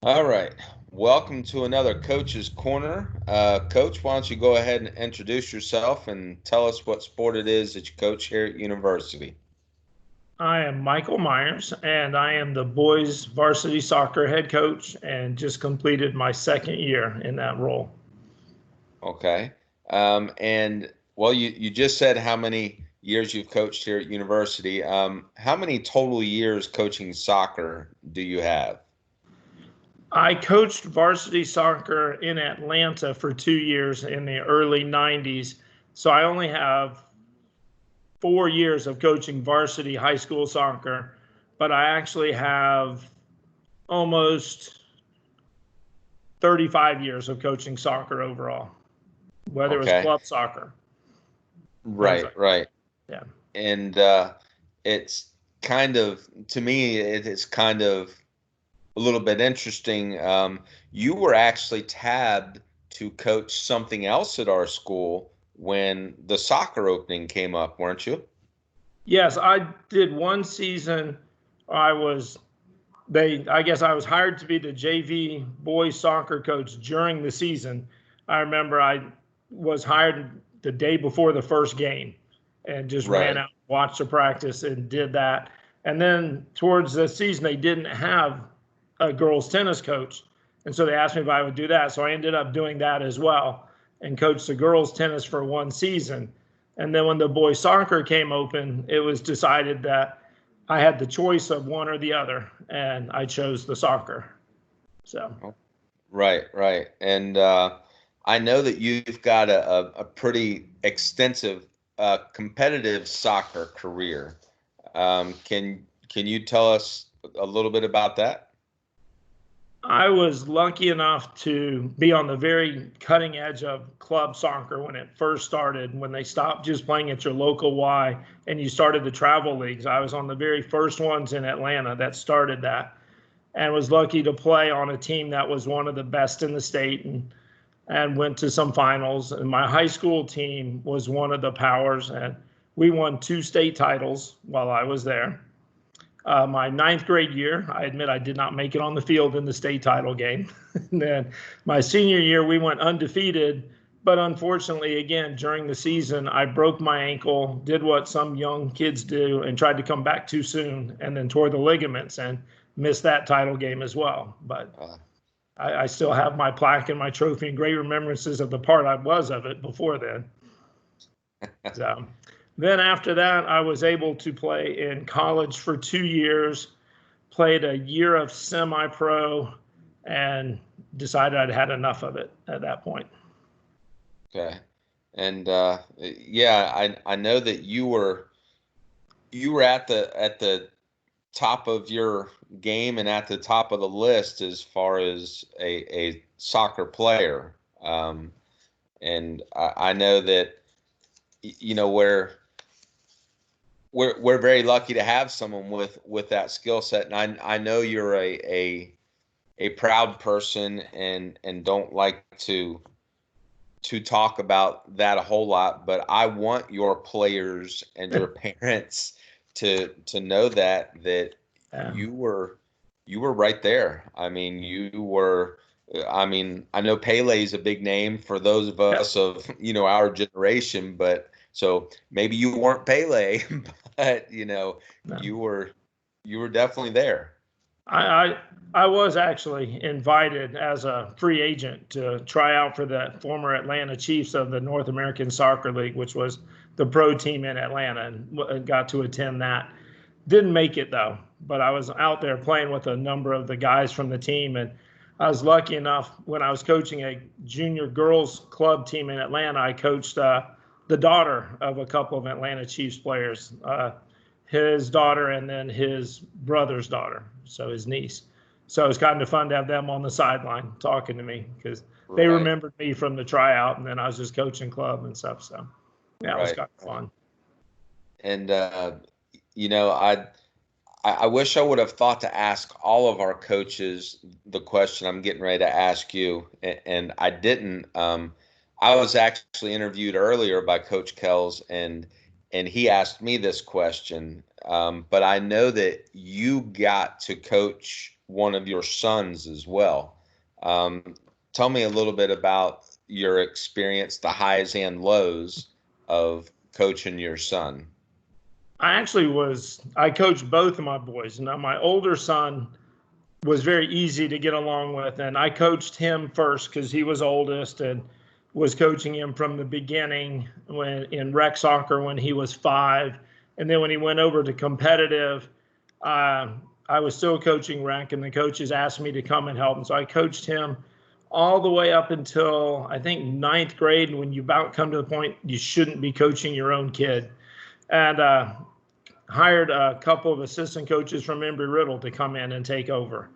All right. Welcome to another Coach's Corner. Coach, why don't you go ahead and introduce yourself and tell us what sport it is that you coach here at university? I am Michael Myers, and I am the boys varsity soccer head coach and just completed my second year in that role. Okay. And well, you just said how many years you've coached here at university. How many total years coaching soccer do you have? I coached varsity soccer in Atlanta for 2 years in the early 90s. So I only have 4 years of coaching varsity high school soccer, but I actually have almost 35 years of coaching soccer overall, whether it was Okay. club soccer, things Right, like right. that. Yeah. And it's kind of, to me, it's kind of a little bit interesting. You were actually tabbed to coach something else at our school when the soccer opening came up, weren't you? Yes, I did one season. I was I guess I was hired to be the JV boys soccer coach during the season. I remember I was hired the day before the first game and just ran Right. out, watched the practice and did that. And then towards the season they didn't have a girls tennis coach. And so they asked me if I would do that. So I ended up doing that as well and coached the girls tennis for one season. And then when the boys soccer came open, it was decided that I had the choice of one or the other, and I chose the soccer. So Oh, right, right. And I know that you've got a pretty extensive competitive soccer career. Can you tell us a little bit about that? I was lucky enough to be on the very cutting edge of club soccer when it first started, when they stopped just playing at your local Y and you started the travel leagues. I was on the very first ones in Atlanta that started that and was lucky to play on a team that was one of the best in the state and went to some finals. And my high school team was one of the powers, and we won two state titles while I was there. My ninth grade year, I admit I did not make it on the field in the state title game. And then my senior year, we went undefeated. But unfortunately, again, during the season, I broke my ankle, did what some young kids do, and tried to come back too soon, and then tore the ligaments and missed that title game as well. But Uh, I still have my plaque and my trophy and great remembrances of the part I was of it before then. So then after that, I was able to play in college for 2 years, played a year of semi pro, and decided I'd had enough of it at that point. okay. And yeah, I know that you were at the top of your game and at the top of the list as far as a soccer player. And I know that you know we're very lucky to have someone with that skill set. And I know you're a proud person and don't like to talk about that a whole lot, but I want your players and your parents to know that um, you were you were right there. I mean, you were. I mean, I know Pele's a big name for those of yeah, us of our generation, but so maybe you weren't Pele, but no. you were you were definitely there. I, I I was actually invited as a free agent to try out for the former Atlanta Chiefs of the North American Soccer League, which was the pro team in Atlanta, and got to attend that. Didn't make it though, but I was out there playing with a number of the guys from the team, and I was lucky enough when I was coaching a junior girls club team in Atlanta. I coached the daughter of a couple of Atlanta Chiefs players. His daughter and then his brother's daughter, so his niece. So it was kind of fun to have them on the sideline talking to me because they Right, remembered me from the tryout, and then I was just coaching club and stuff. So yeah, it was right, kind of right. fun. And you know, I wish I would have thought to ask all of our coaches the question I'm getting ready to ask you, and I didn't. I was actually interviewed earlier by Coach Kells, and and he asked me this question, but I know that you got to coach one of your sons as well. Tell me a little bit about your experience, the highs and lows of coaching your son. I coached both of my boys. Now, my older son was very easy to get along with, and I coached him first because he was oldest, and was coaching him from the beginning when in rec soccer when he was 5. And then when he went over to competitive, I was still coaching rec, and the coaches asked me to come and help. And so I coached him all the way up until I think 9th grade, when you about come to the point you shouldn't be coaching your own kid. And hired a couple of assistant coaches from Embry-Riddle to come in and take over.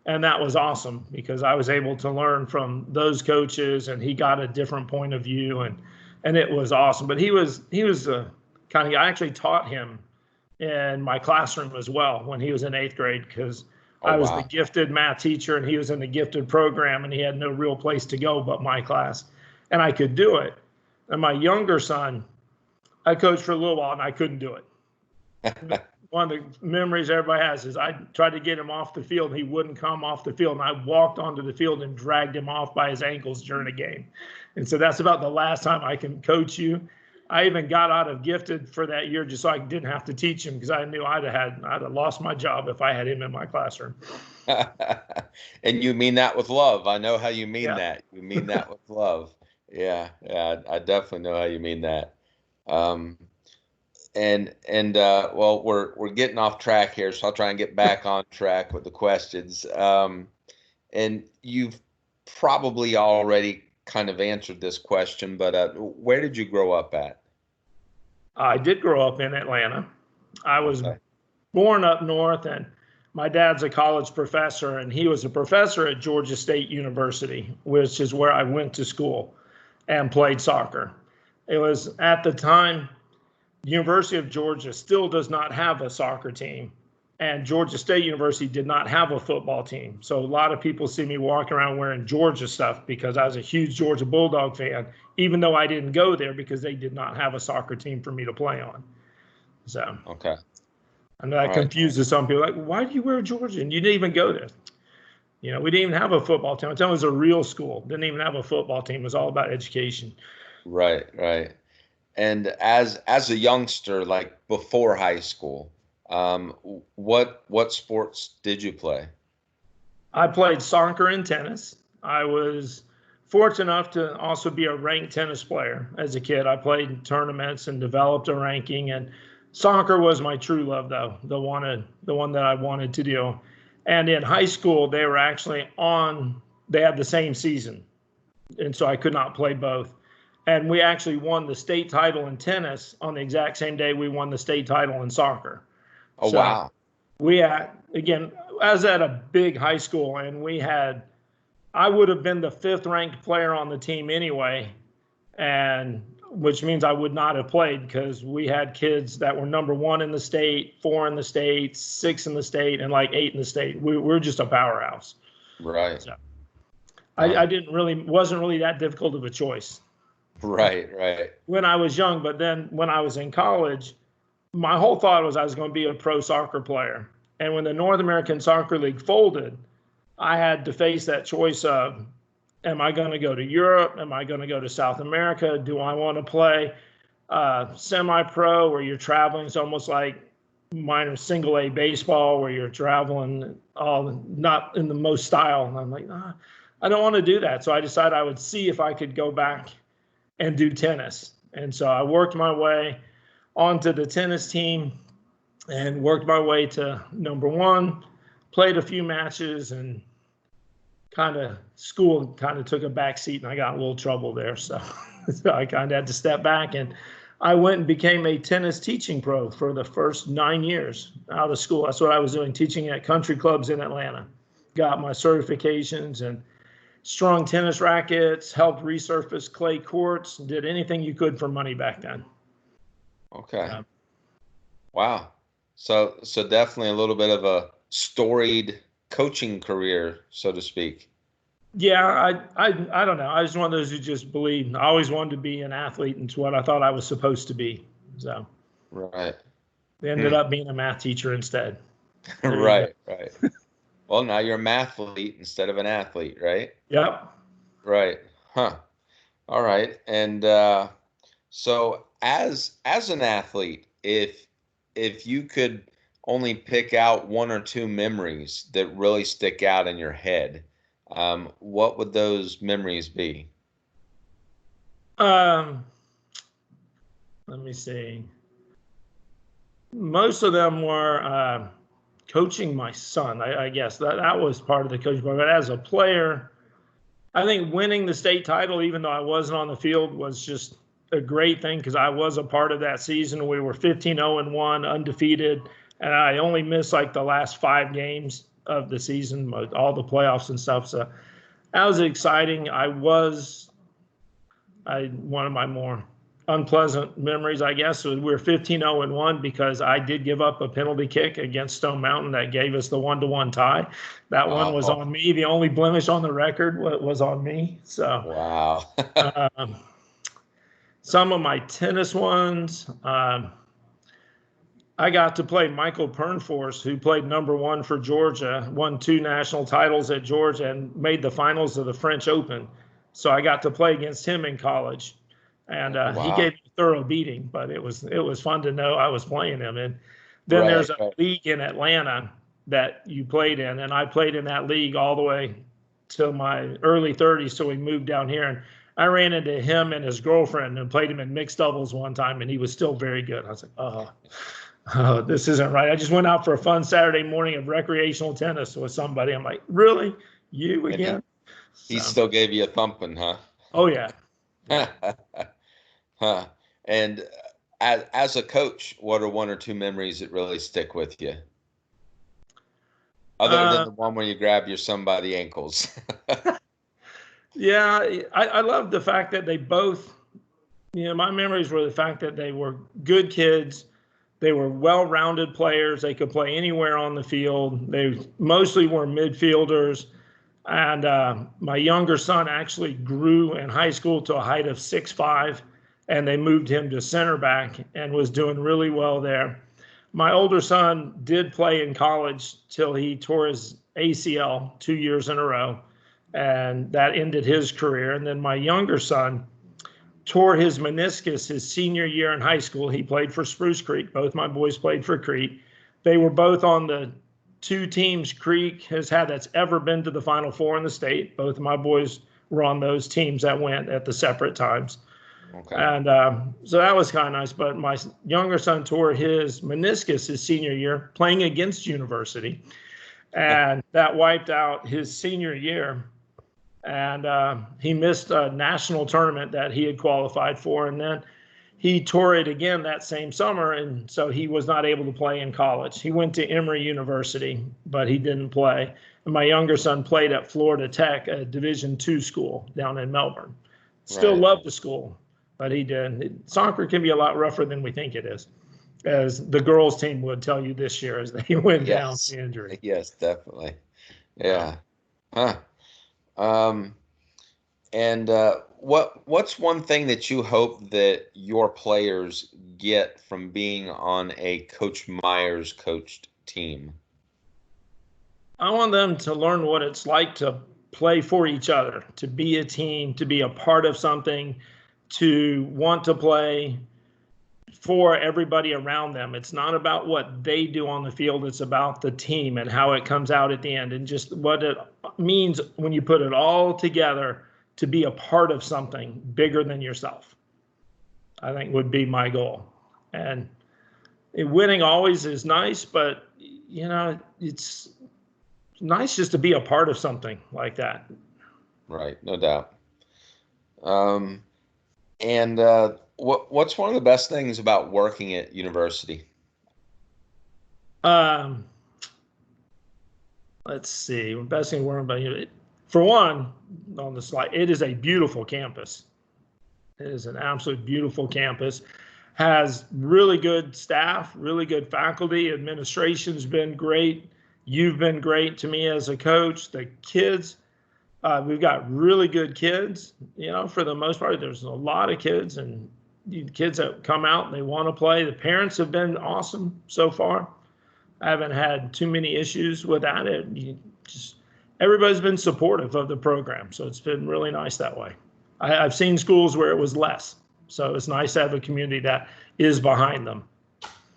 And that was awesome because I was able to learn from those coaches, and he got a different point of view, and it was awesome. But he was a kind of, I actually taught him in my classroom as well when he was in 8th grade, because I was the gifted math teacher and he was in the gifted program, and he had no real place to go but my class, and I could do it. And my younger son, I coached for a little while and I couldn't do it. One of the memories everybody has is I tried to get him off the field and he wouldn't come off the field, and I walked onto the field and dragged him off by his ankles during a game. And so that's about the last time I can coach you. I even got out of gifted for that year just so I didn't have to teach him, because I knew I'd have lost my job if I had him in my classroom. And you mean that with love. I know how you mean that. You mean that with love. Yeah, I definitely know how you mean that. Well, we're getting off track here, so I'll try and get back on track with the questions. And you've probably already kind of answered this question, but where did you grow up at? I did grow up in Atlanta. I was born up north, and my dad's a college professor, and he was a professor at Georgia State University, which is where I went to school and played soccer. It was at the time, the University of Georgia still does not have a soccer team, and Georgia State University did not have a football team. So a lot of people see me walking around wearing Georgia stuff because I was a huge Georgia Bulldog fan, even though I didn't go there because they did not have a soccer team for me to play on. So okay. And that confuses some people. Like, why do you wear Georgia? And you didn't even go there. You know, we didn't even have a football team. I tell you, it was a real school. Didn't even have a football team. It was all about education. Right. And as a youngster, like before high school, what sports did you play? I played soccer and tennis. I was fortunate enough to also be a ranked tennis player as a kid. I played in tournaments and developed a ranking, and soccer was my true love, though, the one that I wanted to do. And in high school, they were actually they had the same season, and so I could not play both. And we actually won the state title in tennis on the exact same day we won the state title in soccer. Oh, so wow. We had, again, I was at a big high school, and I would have been the 5th ranked player on the team anyway, and which means I would not have played because we had kids that were number 1 in the state, 4 in the state, 6 in the state, and like 8 in the state. We're just a powerhouse. Right. So wasn't really that difficult of a choice. Right. When I was young, but then when I was in college, my whole thought was I was going to be a pro soccer player. And when the North American Soccer League folded, I had to face that choice of, am I going to go to Europe? Am I going to go to South America? Do I want to play semi-pro where you're traveling? It's almost like minor single A baseball where you're traveling not in the most style. And I'm like, I don't want to do that. So I decided I would see if I could go back and do tennis. And so I worked my way onto the tennis team and worked my way to number 1, played a few matches, and school took a back seat, and I got in a little trouble there. So I kind of had to step back, and I went and became a tennis teaching pro for the first 9 years out of school. That's what I was doing, teaching at country clubs in Atlanta. Got my certifications and strung tennis rackets, helped resurface clay courts, did anything you could for money back then. Okay. Wow. So definitely a little bit of a storied coaching career, so to speak. Yeah, I don't know. I was one of those who just believed. I always wanted to be an athlete, and it's what I thought I was supposed to be. So. Right. They ended up being a math teacher instead. Right. Well, now you're a mathlete instead of an athlete, right? Yep. Right. Huh. All right. And so as an athlete, if you could only pick out one or two memories that really stick out in your head, what would those memories be? Let me see. Most of them were coaching my son. I guess that was part of the coaching part. But as a player, I think winning the state title, even though I wasn't on the field, was just a great thing because I was a part of that season. We were 15-0-1, undefeated, and I only missed like the last 5 games of the season, all the playoffs and stuff. So that was exciting. One of my more unpleasant memories, I guess, was we were 15-0-1 because I did give up a penalty kick against Stone Mountain that gave us the 1-1 tie. That one was on me. The only blemish on the record was on me. So Wow. some of my tennis ones, I got to play Michael Pernfors, who played #1 for Georgia, won 2 national titles at Georgia, and made the finals of the French Open. So I got to play against him in college, and he Wow. gave me a thorough beating. But it was fun to know I was playing him. And then there's a league in Atlanta that you played in, and I played in that league all the way till my early 30s. So we moved down here, and I ran into him and his girlfriend and played him in mixed doubles one time, and he was still very good. I was like, oh, this isn't right. I just went out for a fun Saturday morning of recreational tennis with somebody. I'm like, really? You again? He still gave you a thumping, huh? Oh, yeah. Huh. And as a coach, what are one or two memories that really stick with you? Other than the one where you grab your son by the ankles. Yeah, I love the fact that they both, my memories were the fact that they were good kids. They were well-rounded players. They could play anywhere on the field. They mostly were midfielders. And my younger son actually grew in high school to a height of 6'5", and they moved him to center back and was doing really well there. My older son did play in college till he tore his ACL 2 years in a row, and that ended his career. And then my younger son tore his meniscus his senior year in high school. He played for Spruce Creek. Both my boys played for Creek. They were both on the 2 teams Creek has had that's ever been to the Final Four in the state. Both of my boys were on those teams that went at the separate times. Okay. And so that was kind of nice. But my younger son tore his meniscus his senior year playing against University. And that wiped out his senior year. And he missed a national tournament that he had qualified for. And then he tore it again that same summer. And so he was not able to play in college. He went to Emory University, but he didn't play. And my younger son played at Florida Tech, a Division II school down in Melbourne. Still loved the school, but he didn't. Soccer can be a lot rougher than we think it is, as the girls team would tell you this year as they went down to injury. Yes, definitely. Yeah. Huh. And what's one thing that you hope that your players get from being on a Coach Myers coached team? I want them to learn what it's like to play for each other, to be a team, to be a part of something, to want to play for everybody around them. It's not about what they do on the field. It's about the team and how it comes out at the end, and just what it means when you put it all together to be a part of something bigger than yourself, I think would be my goal. And winning always is nice, but it's nice just to be a part of something like that. Right. No doubt. And what's one of the best things about working at university? Let's see. The best thing working about it. For one, on the slide, it is a beautiful campus. It is an absolute beautiful campus. Has really good staff, really good faculty. Administration's been great. You've been great to me as a coach. The kids, we've got really good kids. For the most part, there's a lot of kids, and the kids that come out, they want to play. The parents have been awesome so far. I haven't had too many issues with that. Everybody's been supportive of the program, so it's been really nice that way. I've seen schools where it was less, so it's nice to have a community that is behind them.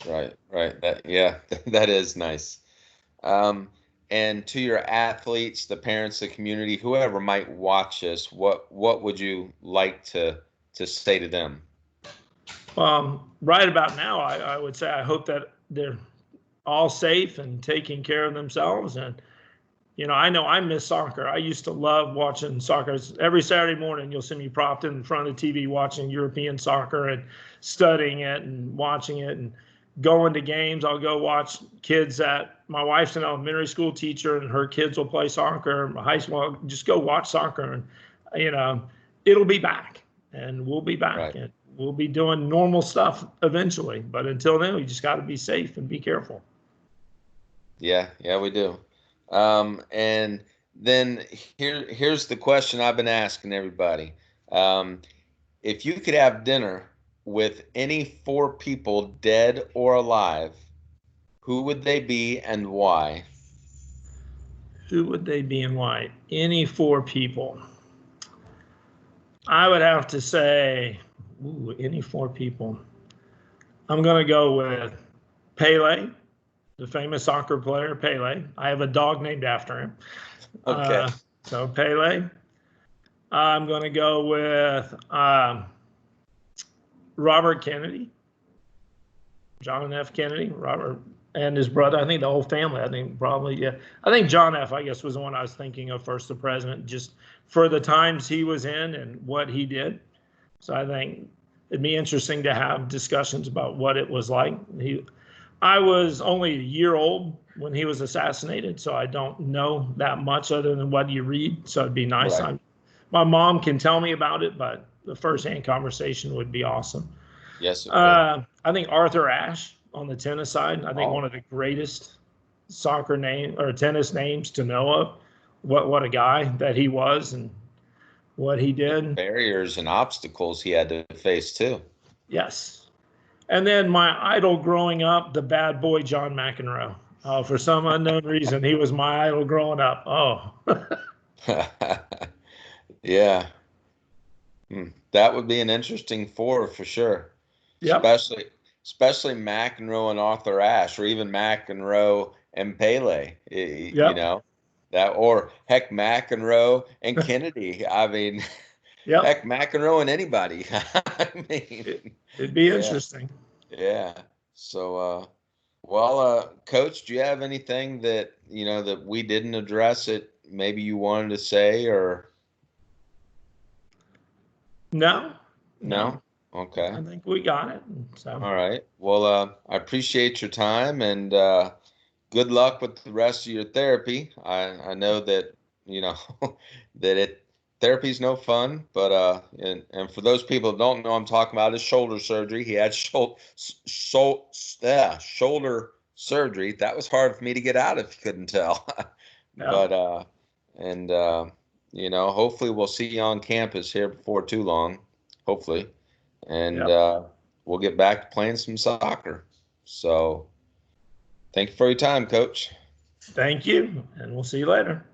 Right. That is nice. And to your athletes, the parents, the community, whoever might watch this, what would you like to say to them? Right about now, I would say I hope that they're all safe and taking care of themselves. And, I know I miss soccer. I used to love watching soccer. Every Saturday morning, you'll see me propped in front of the TV watching European soccer and studying it and watching it and going to games. I'll go watch kids my wife's an elementary school teacher and her kids will play soccer. High school, I'll just go watch soccer and, it'll be back and we'll be back. Right. And we'll be doing normal stuff eventually. But until then, we just got to be safe and be careful. Yeah, we do. And then here's the question I've been asking everybody. If you could have dinner with any 4 people, dead or alive, who would they be and why? Who would they be and why? Any 4 people. I would have to say, any 4 people. I'm going to go with Pele, the famous soccer player, Pele. I have a dog named after him. Okay. So Pele. I'm going to go with Robert Kennedy, John F. Kennedy, Robert and his brother. I think the whole family. I think probably, yeah. I think John F., I guess, was the one I was thinking of first, the president, just for the times he was in and what he did. So I think it'd be interesting to have discussions about what it was like. I was only a year old when he was assassinated, so I don't know that much other than what you read. So it'd be nice. Right. My mom can tell me about it, but the firsthand conversation would be awesome. Yes. I think Arthur Ashe on the tennis side. I think one of the greatest soccer name or tennis names to know of. What a guy that he was and what he did. The barriers and obstacles he had to face too. Yes. And then my idol growing up, the bad boy John McEnroe. For some unknown reason, he was my idol growing up. Oh. Yeah. That would be an interesting 4 for sure. Yep. Especially McEnroe and Arthur Ashe, or even McEnroe and Pele. Yep. That, or heck, McEnroe and Kennedy. I mean, yep. Heck, McEnroe and anybody. I mean, it'd be interesting. Yeah. So, Coach, do you have anything that that we didn't address that maybe you wanted to say or? No. Okay. I think we got it. So. All right. Well, I appreciate your time and good luck with the rest of your therapy. I know that that therapy's no fun, but and for those people that don't know, I'm talking about his shoulder surgery. He had shoulder surgery. That was hard for me to get out if you couldn't tell. No. But hopefully we'll see you on campus here before too long. Hopefully. And we'll get back to playing some soccer. So thank you for your time, Coach. Thank you, and we'll see you later.